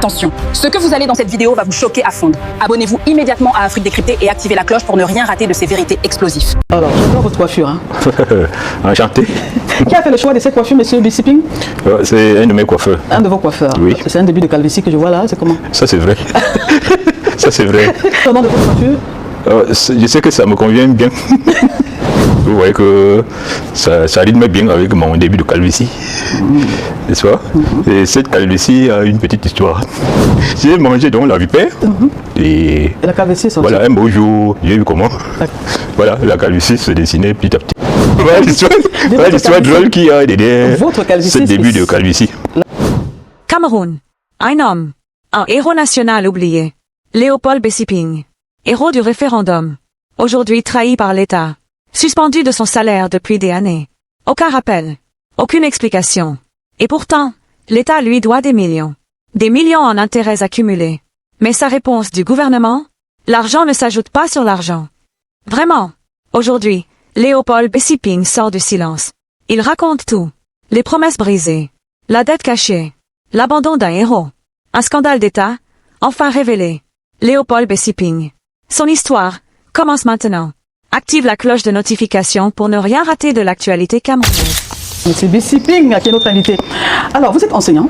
Attention, ce que vous allez dans cette vidéo va vous choquer à fond. Abonnez-vous immédiatement à Afrique Décryptée et activez la cloche pour ne rien rater de ces vérités explosives. Alors, j'adore votre coiffure. Hein. Enchanté. Qui a fait le choix de cette coiffure, monsieur Bissiping? C'est un de mes coiffeurs. Un de vos coiffeurs. Oui. C'est un début de calvitie que je vois là, c'est comment? Ça, c'est vrai. Ça, c'est vrai. Le nom de votre coiffure? Je sais que ça me convient bien. Vous voyez que ça rythme bien avec mon début de calvitie, n'est-ce pas? Et cette calvitie a une petite histoire. J'ai mangé donc la vipère et la calvitie, ça. Voilà, un beau jour, j'ai vu comment voilà, la calvitie se dessinait petit à petit. Voilà l'histoire drôle qu'il y a derrière ce début de calvitie. Cameroun. Un homme. Un héros national oublié. Léopold Bessiping. Héros du référendum. Aujourd'hui trahi par l'État. Suspendu de son salaire depuis des années. Aucun rappel. Aucune explication. Et pourtant, l'État lui doit des millions. Des millions en intérêts accumulés. Mais sa réponse du gouvernement? L'argent ne s'ajoute pas sur l'argent. Vraiment. Aujourd'hui, Léopold Bessiping sort du silence. Il raconte tout. Les promesses brisées. La dette cachée. L'abandon d'un héros. Un scandale d'État, enfin révélé. Léopold Bessiping. Son histoire commence maintenant. Active la cloche de notification pour ne rien rater de l'actualité camerounaise. Monsieur Bissiping, qui est notre invité. Alors, vous êtes enseignant?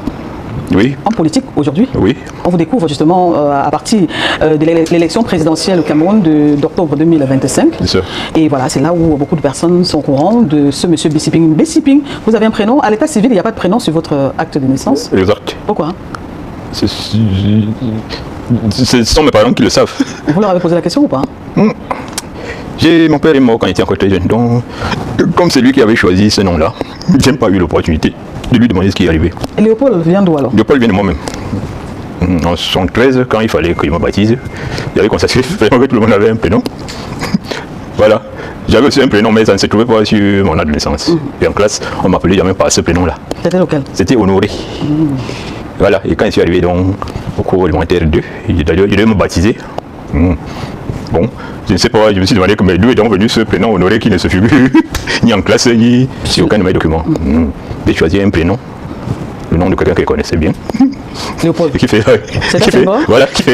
Oui. En politique aujourd'hui? Oui. On vous découvre justement à partir de l'élection présidentielle au Cameroun d'octobre 2025. C'est ça. Et voilà, c'est là où beaucoup de personnes sont au courant de ce monsieur Bissiping. Bissiping, vous avez un prénom. À l'état civil, il n'y a pas de prénom sur votre acte de naissance? Exact. Pourquoi? Ce sont mes parents qui le savent. Vous leur avez posé la question ou pas? Mon père est mort quand il était encore très jeune, donc comme c'est lui qui avait choisi ce nom-là, je n'ai pas eu l'opportunité de lui demander ce qui est arrivé. Et Léopold vient d'où alors? Léopold vient de moi-même. En 1973, quand il fallait que je me baptise, il avait constaté vraiment que tout le monde avait un prénom. Voilà. J'avais aussi un prénom, mais ça ne se trouvait pas sur mon acte de naissance. Et en classe, on m'appelait jamais par ce prénom-là. C'était lequel? C'était Honoré. Voilà. Et quand je suis arrivé donc, au cours élémentaire 2, il devait me baptiser. Bon, je ne sais pas, je me suis demandé comment d'où est donc venu ce prénom Honoré qui ne se figure ni en classe ni sur aucun de mes documents. J'ai choisi un prénom, le nom de quelqu'un que je connaissais bien. Léopold. Qui fait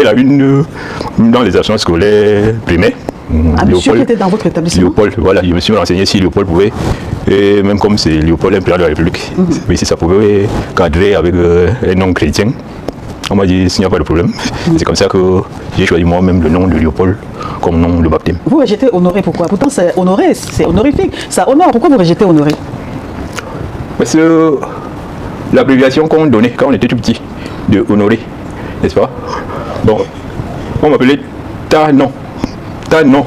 la une dans les actions scolaires primaires. Un monsieur qui était dans votre établissement? Léopold, voilà, je me suis renseigné si Léopold pouvait, et même comme c'est Léopold, l'impérial de la République, mais si ça pouvait cadrer avec un nom chrétien. On m'a dit s'il n'y a pas de problème. C'est comme ça que j'ai choisi moi-même le nom de Léopold comme nom de baptême. Vous rejetez Honoré, pourquoi? Pourtant c'est Honoré, c'est honorifique, ça honore. Pourquoi vous rejetez Honoré? Parce que l'abréviation qu'on donnait quand on était tout petit, de Honoré, n'est-ce pas? Bon, on m'appelait Tanon. Tanon.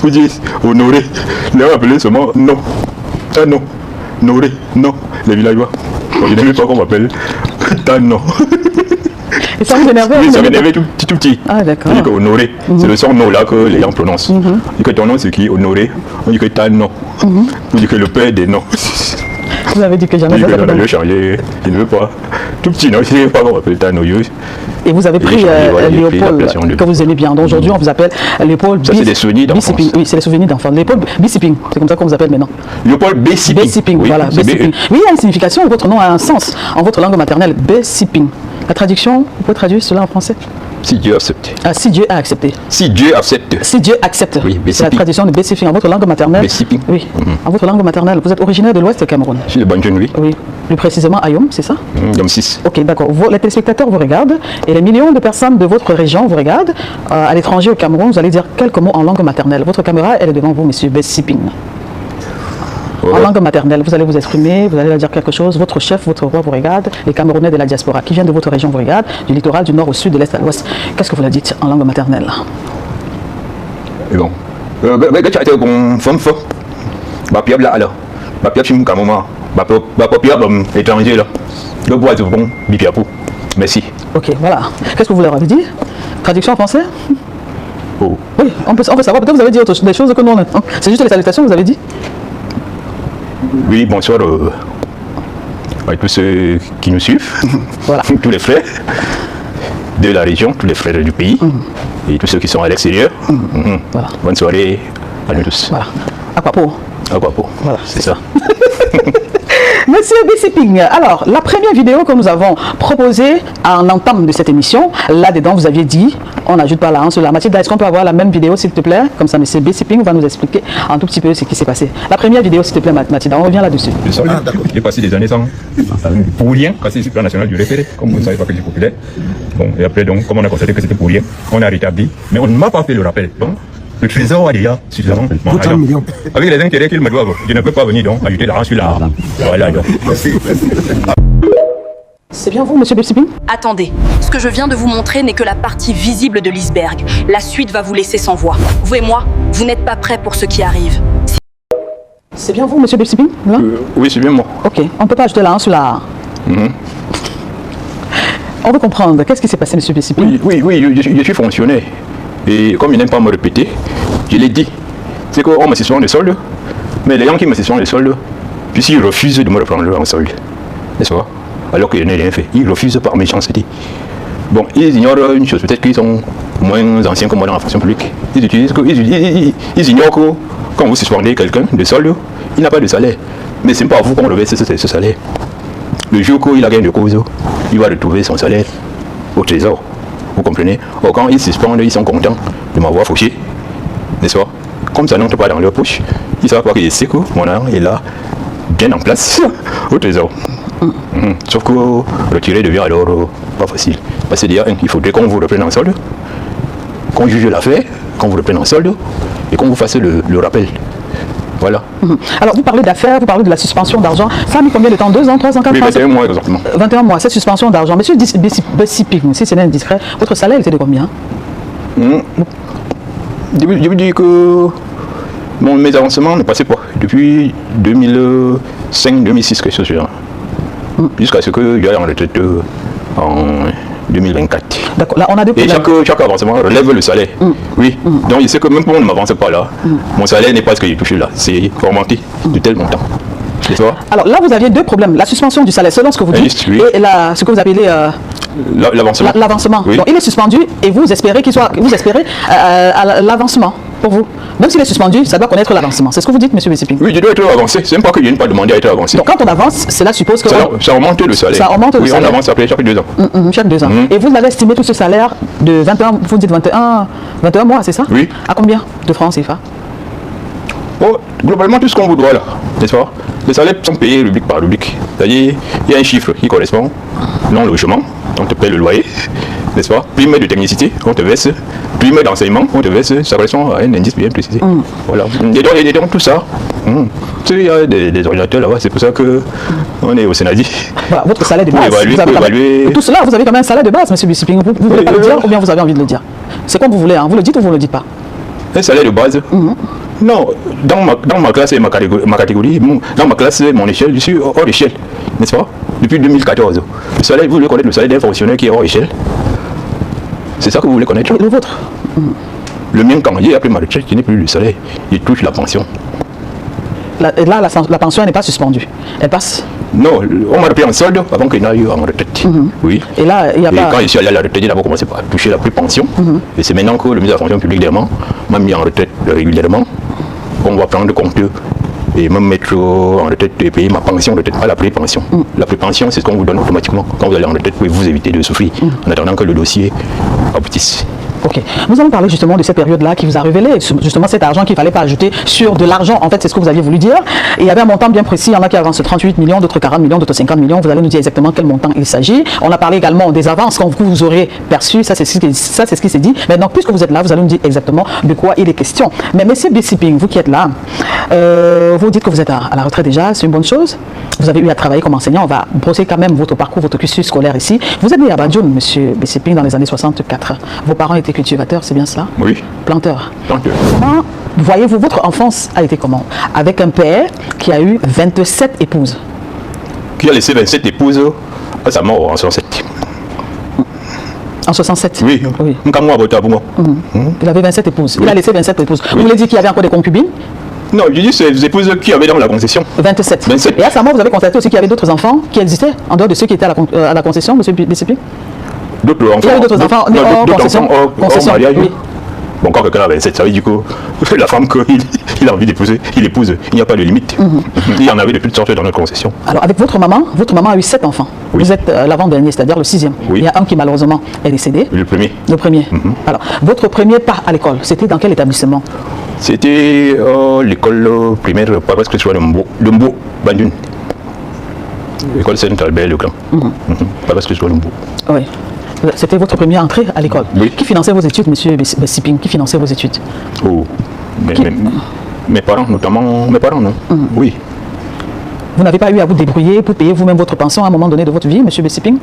Vous dites Honoré. Là on m'appelait seulement non. Tanon. Honoré. Non. Les villageois. Je n'aimais pas qu'on m'appelle Tanon. Et ça vous énervait? Oui, ça m'énervait tout petit. Ah d'accord. On dit que Honoré, c'est le son non là que les gens prononcent. On dit que ton nom c'est qui? Honoré. On dit que t'as non. On dit que le père des noms. Vous avez dit que jamais ça ça va changer. Il ne veut pas. Tout petit, non, je ne sais pas qu'on m'appelle Tano. Et vous avez pris Léopold, que vous aimez bien. Donc aujourd'hui, on vous appelle Léopold Bissiping. Ça, c'est des souvenirs d'enfance. Oui, c'est des souvenirs d'enfance. Léopold Bissiping, c'est comme ça qu'on vous appelle maintenant. Léopold Bessiping. Bessiping, voilà. Bessiping. Oui, il y a une signification. Votre nom a un sens en votre langue maternelle. Bessiping. La traduction, vous pouvez traduire cela en français? Si Dieu accepte. Ah, si Dieu a accepté. Si Dieu accepte. Si Dieu accepte. Oui, c'est la traduction de Bessiping en votre langue maternelle. Bessiping. Oui, en votre langue maternelle. Vous êtes originaire de l'Ouest du Cameroun? Je suis de Banjul, oui. Oui, plus précisément à Yom, c'est ça? Yom 6. Ok, d'accord. Les téléspectateurs vous regardent et les millions de personnes de votre région vous regardent. À l'étranger, au Cameroun, vous allez dire quelques mots en langue maternelle. Votre caméra, elle est devant vous, monsieur Bessiping. En langue maternelle, vous allez vous exprimer, vous allez dire quelque chose, votre chef, votre roi vous regarde, les Camerounais de la diaspora qui viennent de votre région vous regardent, du littoral, du nord au sud, de l'est à l'ouest. Qu'est-ce que vous leur dites en langue maternelle? Et bon, tu as été bon, femme, Bapiab là, alors, Bapiab chez Moukamoma, Bapiab étranger là, le bois de bon, Bipiapou. Merci. Ok, voilà. Qu'est-ce que vous leur avez dit? Traduction en français? Oh. Oui, on peut savoir, peut-être vous avez dit des choses que nous on entend. C'est juste les salutations, vous avez dit? Oui, bonsoir à tous ceux qui nous suivent, voilà. Tous les frères de la région, tous les frères du pays et tous ceux qui sont à l'extérieur. Voilà. Bonne soirée à nous tous. Voilà. Akwapo. Akwapo. Voilà, c'est ça. Monsieur Bessiping, alors, la première vidéo que nous avons proposée en entame de cette émission, là-dedans, vous aviez dit, on n'ajoute pas la hanche sur la Mathilda. Est-ce qu'on peut avoir la même vidéo, s'il te plaît? Comme ça, Monsieur Bessiping va nous expliquer un tout petit peu ce qui s'est passé. La première vidéo, s'il te plaît, Mathilda, on revient là-dessus. Le sol, j'ai passé des années sans, pour rien, passer sur le plan national du référé, comme vous ne savez pas que c'est populaire. Bon, et après, donc, comme on a constaté que c'était pour rien, on a rétabli, mais on ne m'a pas fait le rappel. Donc, le trésor a déjà suffisamment. Avec les intérêts qu'il me doit, je ne peux pas venir donc ajouter l'argent sur la. Voilà, donc. C'est bien vous, Monsieur Bessiping? Attendez, ce que je viens de vous montrer n'est que la partie visible de l'iceberg. La suite va vous laisser sans voix. Vous et moi, vous n'êtes pas prêts pour ce qui arrive. C'est bien vous, Monsieur Bessiping? Oui, c'est bien moi. Ok, on ne peut pas ajouter la hanche sur la. On veut comprendre, qu'est-ce qui s'est passé, Monsieur Bessiping? Oui, je suis fonctionnaire. Et comme il n'aime pas me répéter, je l'ai dit. C'est qu'on me sessionne les soldes, mais les gens qui me sessionnent les soldes, puisqu'ils refusent de me reprendre en solde. N'est-ce pas? Alors que je n'ai rien fait. Ils refusent par méchanceté. Bon, ils ignorent une chose, peut-être qu'ils sont moins anciens que moi dans la fonction publique. Ils ignorent que quand vous suspendez quelqu'un de solde, il n'a pas de salaire. Mais ce n'est pas à vous qu'on reverse ce salaire. Le jour où il a gagné de cause, il va retrouver son salaire au trésor. Vous comprenez? Or, quand ils suspendent, ils sont contents de m'avoir fauché. N'est-ce pas? Comme ça n'entre pas dans leur poche, ils savent pas que je sais que mon argent est là, bien en place, au trésor. Sauf que retirer devient alors pas facile. Parce que déjà, il faudrait qu'on vous reprenne en solde, qu'on juge l'affaire, qu'on vous reprenne en solde et qu'on vous fasse le rappel. Voilà. Alors, vous parlez d'affaires, vous parlez de la suspension d'argent. Ça a mis combien de temps? 2 ans, 3 ans, 4 ans? Oui, 21 mois exactement. 21 mois, cette suspension d'argent. Monsieur Bessiping, si c'est indiscret, votre salaire était de combien? Je vous dis que mes avancements ne passaient pas depuis 2005-2006, quelque chose genre. Jusqu'à ce que j'aille en retraite en 2024. D'accord, là on a des problèmes. Et chaque avancement relève le salaire. Oui, donc je sais que même pour on ne m'avance pas là, mon salaire n'est pas ce que j'ai touché là, c'est augmenté de tel montant. Alors là vous aviez 2 problèmes, la suspension du salaire selon ce que vous dites, juste, oui. Et ce que vous appelez l'avancement. L'avancement. Oui. Donc il est suspendu et vous espérez l'avancement pour vous. Même s'il est suspendu, ça doit connaître l'avancement. C'est ce que vous dites, Monsieur Bessiping? Oui, je dois être avancé. C'est même pas que je n'ai pas demandé à être avancé. Donc quand on avance, cela suppose que... Ça augmente le salaire. Ça augmente le salaire. Oui, on avance après chaque 2 ans. Chaque 2 ans. Et vous avez estimé tout ce salaire de 21, vous dites 21 mois, c'est ça? Oui. À combien de francs CFA? Oh, globalement, tout ce qu'on vous doit là, n'est-ce pas? Les salaires sont payés rubrique par rubrique. C'est-à-dire, il y a un chiffre qui correspond, non-logement, on te paye le loyer, n'est-ce pas? Prime de technicité, on te verse. Prime d'enseignement, on te verse. Ça correspond à un indice bien précisé. Voilà. Et donc, tout ça, il y a des ordinateurs là-bas, c'est pour ça qu'on est au Sénadi. Voilà, votre salaire de base. Évaluer. Tout cela, vous avez quand même un salaire de base, Monsieur Bessiping. Vous ne voulez pas le dire ou bien vous avez envie de le dire? C'est comme vous voulez, hein. Vous le dites ou vous ne le dites pas? Un salaire de base? Non, dans ma classe et ma catégorie, dans ma classe et mon échelle, je suis hors échelle, n'est-ce pas? Depuis 2014. Le salaire, vous voulez connaître le salaire d'un fonctionnaire qui est hors échelle? C'est ça que vous voulez connaître? Le vôtre? Le mien, quand j'ai appris ma retraite, je n'ai plus le salaire, je touche la pension. Là, la pension n'est pas suspendue. Elle passe? Non, on m'a repris en solde avant qu'il n'aille en retraite. Oui. Et là, il n'y a pas... quand je suis allé à la retraite, j'ai d'abord commencé par toucher la pré-pension. Et c'est maintenant que le ministre de la fonction publique m'a mis en retraite régulièrement. On va prendre compte et me mettre en retraite et payer ma pension de retraite, pas la pré-pension. La pré-pension, c'est ce qu'on vous donne automatiquement. Quand vous allez en retraite, vous éviter de souffrir en attendant que le dossier aboutisse. Ok. Nous allons parler justement de cette période-là qui vous a révélé justement cet argent qu'il ne fallait pas ajouter sur de l'argent. En fait, c'est ce que vous aviez voulu dire. Et il y avait un montant bien précis. Il y en a qui avancent 38 millions, d'autres 40 millions, d'autres 50 millions. Vous allez nous dire exactement quel montant il s'agit. On a parlé également des avances que vous aurez perçues. Ça, c'est ce qui s'est dit. Maintenant, puisque vous êtes là, vous allez nous dire exactement de quoi il est question. Mais Monsieur Bessiping, vous qui êtes là, vous dites que vous êtes à la retraite déjà. C'est une bonne chose. Vous avez eu à travailler comme enseignant. On va brosser quand même votre parcours, votre cursus scolaire ici. Vous êtes né à Badjoun, Monsieur Bessiping, dans les années 64. Vos parents étaient cultivateurs, c'est bien cela? Oui. Planteurs. Planteurs. Comment voyez-vous, votre enfance a été comment? Avec un père qui a eu 27 épouses. Qui a laissé 27 épouses à sa mort en 67. En 67? Oui. Il avait 27 épouses. Oui. Il a laissé 27 épouses. Oui. Vous voulez dire qu'il y avait encore des concubines? Non, je dis c'est les épouses qui avaient dans la concession. 27. 27. Et à sa mort, vous avez constaté aussi qu'il y avait d'autres enfants qui existaient en dehors de ceux qui étaient à la concession, Monsieur Bessiping? D'autres enfants. Il y avait d'autres enfants hors concession. Hors mariage. Oui. Bon, quand quelqu'un a 27, ça veut dire que la femme qu'il a envie d'épouser, il épouse. Il n'y a pas de limite. Il y en avait de toutes sortes dans notre concession. Alors, avec votre maman a eu 7 enfants. Oui. Vous êtes l'avant-dernier, c'est-à-dire le 6e. Oui. Il y a un qui, malheureusement, est décédé. Le premier. Le premier. Alors, votre premier pas à l'école, c'était dans quel établissement? C'était l'école primaire paroisse Christ-Roi de Mbo, Bandune. L'école Saint-Albert-le-Grand. Paroisse Christ-Roi de Mbo. Oui. C'était votre première entrée à l'école. Oui. Qui finançait vos études, monsieur Bessiping? Qui finançait vos études? Oh. Mes parents, notamment. Mes parents, non? Oui. Vous n'avez pas eu à vous débrouiller pour payer vous-même votre pension à un moment donné de votre vie, monsieur Bessiping?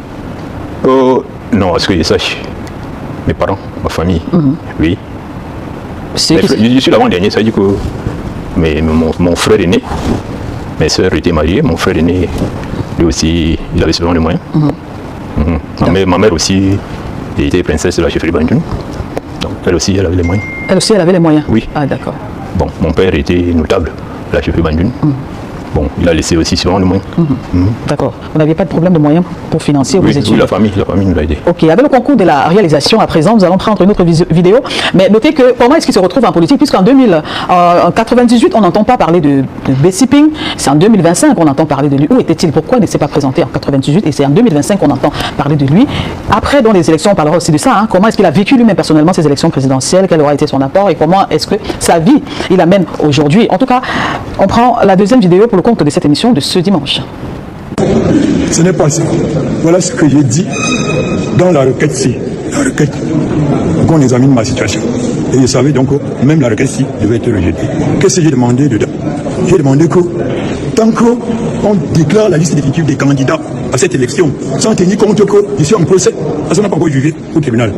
Non, est-ce que je sache? Mes parents, ma famille. Oui. Je suis l'avant-dernier, ça veut dire que mon frère aîné, mes soeurs étaient mariées, mon frère aîné, lui aussi, il avait souvent les moyens. Ma mère aussi était princesse de la chefferie Bandune. Donc elle aussi, elle avait les moyens. Elle aussi, elle avait les moyens? Oui. Ah, d'accord. Bon, mon père était notable de la chefferie Bandune. Bon, il a laissé aussi souvent les moyens. D'accord. Vous n'aviez pas de problème de moyens pour financer vos études? Oui, la famille nous a aidés. Ok, avec le concours de la réalisation à présent, nous allons prendre une autre vidéo. Mais notez que comment est-ce qu'il se retrouve en politique, puisqu'en 1998, on n'entend pas parler de Bessiping. C'est en 2025 qu'on entend parler de lui. Où était-il? Pourquoi il ne s'est pas présenté en 98? Et c'est en 2025 qu'on entend parler de lui. Après, dans les élections, on parlera aussi de ça. Hein. Comment est-ce qu'il a vécu lui-même personnellement ces élections présidentielles? Quel aura été son apport? Et comment est-ce que sa vie, il amène aujourd'hui? En tout cas, on prend la deuxième vidéo pour le compte de cette émission de ce dimanche. Ce n'est pas ça. Voilà ce que j'ai dit dans la requête-ci. La requête, qu'on examine ma situation. Et je savais donc que même la requête-ci devait être rejetée. Qu'est-ce que j'ai demandé dedans? J'ai demandé que tant qu'on déclare la liste définitive des candidats à cette élection, sans tenir compte que je suis en procès, ça n'a pas encore jugé au tribunal.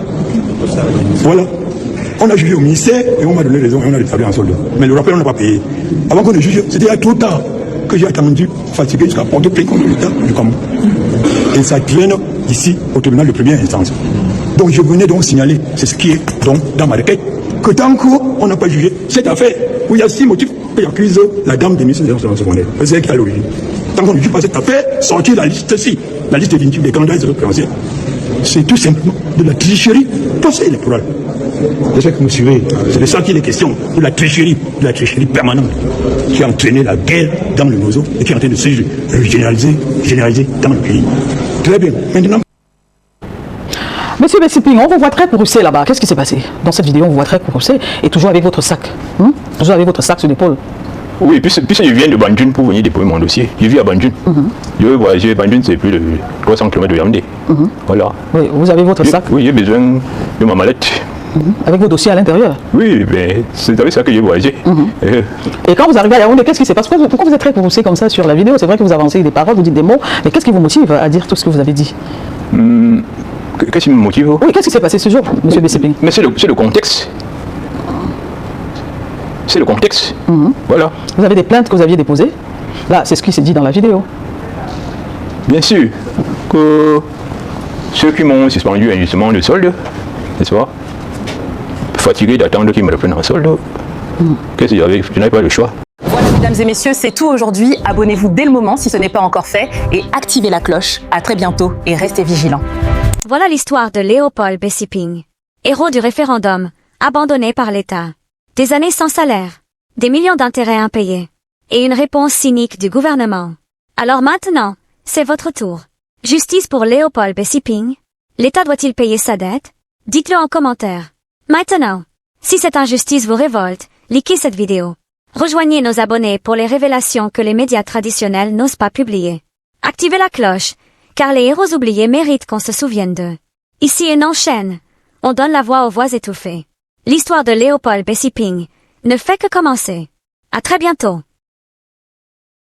Voilà. On a jugé au ministère et on m'a donné raison et on a rétabli en solde. Mais le rappel, on n'a pas payé. Avant qu'on ne juge, c'était trop tard que j'ai attendu, fatigué jusqu'à porter plainte contre l'État du Cameroun. Et ça traîne ici au tribunal de première instance. Donc je venais donc signaler, c'est ce qui est donc dans ma requête, que tant qu'on n'a pas jugé cette affaire, où il y a 6 motifs qui accusent la dame des ministres des enseignements secondaires. C'est elle qui a l'origine. Tant qu'on ne juge pas cette affaire, sortir la liste-ci, la liste définitive des candidats présidentiels. C'est tout simplement de la tricherie post-électorale. C'est ça que vous suivez. C'est de ça qu'il est question, de la tricherie permanente qui a entraîné la guerre dans le Nozo et qui est en train de se généraliser dans le pays. Très bien. Maintenant. Monsieur Bessiping, on vous voit très courroucé là-bas. Qu'est-ce qui s'est passé? Dans cette vidéo, on vous voit très courroucé et toujours avec votre sac. Toujours avec votre sac sur l'épaule. Oui, puis je viens de Bandune pour venir déposer mon dossier. Je vis à Bandune. Je veux voyager. Bandune, c'est plus de 300 km de Yaoundé. Voilà. Oui, vous avez votre sac? Oui, j'ai besoin de ma mallette. Avec vos dossiers à l'intérieur? Oui, mais c'est avec ça que j'ai voyagé. Et quand vous arrivez à Yaoundé, qu'est-ce qui se passe? Pourquoi vous êtes très courroucé comme ça sur la vidéo? C'est vrai que vous avancez des paroles, vous dites des mots, mais qu'est-ce qui vous motive à dire tout ce que vous avez dit? Qu'est-ce qui me motive? Oui, qu'est-ce qui s'est passé ce jour, monsieur Bessiping? Mais c'est le contexte. C'est le contexte. Voilà. Vous avez des plaintes que vous aviez déposées? Là, c'est ce qui s'est dit dans la vidéo. Bien sûr que ceux qui m'ont suspendu injustement le solde, n'est-ce pas, fatigués d'attendre qu'ils me reprennent en solde, qu'est-ce que j'avais? Je n'avais pas le choix. Voilà, mesdames et messieurs, c'est tout aujourd'hui. Abonnez-vous dès le moment si ce n'est pas encore fait et activez la cloche. À très bientôt et restez vigilants. Voilà l'histoire de Léopold Bessiping, héros du référendum, abandonné par l'État. Des années sans salaire, des millions d'intérêts impayés, et une réponse cynique du gouvernement. Alors maintenant, c'est votre tour. Justice pour Léopold Bessiping? L'État doit-il payer sa dette? Dites-le en commentaire. Maintenant, si cette injustice vous révolte, likez cette vidéo. Rejoignez nos abonnés pour les révélations que les médias traditionnels n'osent pas publier. Activez la cloche, car les héros oubliés méritent qu'on se souvienne d'eux. Ici et non chaîne, on donne la voix aux voix étouffées. L'histoire de Léopold Bessiping ne fait que commencer. À très bientôt.